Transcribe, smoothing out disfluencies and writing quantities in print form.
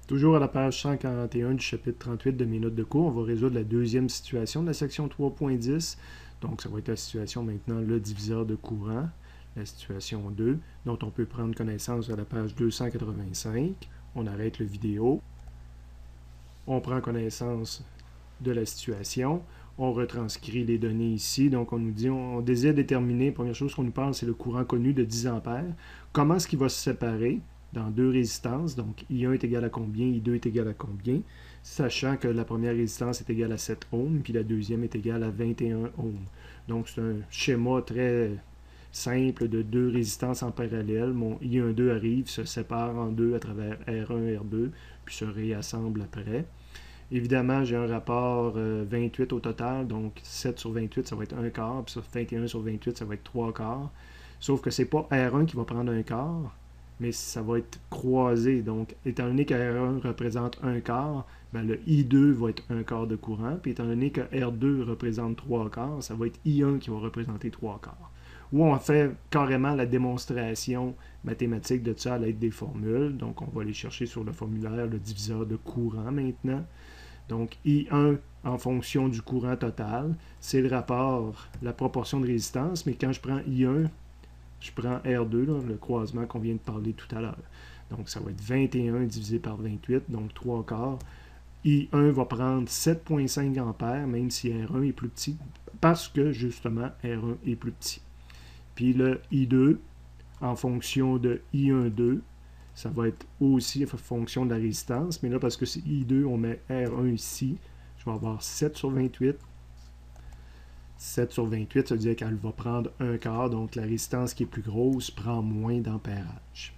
Toujours à la page 141 du chapitre 38 de mes notes de cours, on va résoudre la deuxième situation de la section 3.10. Donc, ça va être la situation maintenant, le diviseur de courant, la situation 2, dont on peut prendre connaissance à la page 285. On arrête le vidéo. On prend connaissance de la situation. On retranscrit les données ici. Donc, on nous dit, on désire déterminer, première chose qu'on nous parle, c'est le courant connu de 10 ampères. Comment est-ce qu'il va se séparer dans deux résistances? Donc, I1 est égal à combien, I2 est égal à combien? Sachant que la première résistance est égale à 7 ohms, puis la deuxième est égale à 21 ohms. Donc, c'est un schéma très simple de deux résistances en parallèle. Mon I12 arrive, se sépare en deux à travers R1 et R2, puis se réassemble après. Évidemment, j'ai un rapport 28 au total, donc 7 sur 28, ça va être un quart, puis 21 sur 28, ça va être 3 quarts. Sauf que c'est pas R1 qui va prendre un quart, mais ça va être croisé. Donc, étant donné que R1 représente un quart, ben le I2 va être un quart de courant, puis étant donné que R2 représente 3 quarts, ça va être I1 qui va représenter 3 quarts. Ou on fait carrément la démonstration mathématique de ça à l'aide des formules. Donc, on va aller chercher sur le formulaire le diviseur de courant maintenant. Donc, I1 en fonction du courant total, c'est le rapport, la proportion de résistance, mais quand je prends I1, je prends R2, là, le croisement qu'on vient de parler tout à l'heure. Donc, ça va être 21 divisé par 28, donc 3 quarts. I1 va prendre 7,5 ampères, même si R1 est plus petit, parce que, justement, R1 est plus petit. Puis le I2, en fonction de I12, ça va être aussi en fonction de la résistance, mais là, parce que c'est I2, on met R1 ici, je vais avoir 7 sur 28. 7 sur 28, ça veut dire qu'elle va prendre un quart, donc la résistance qui est plus grosse prend moins d'ampérage.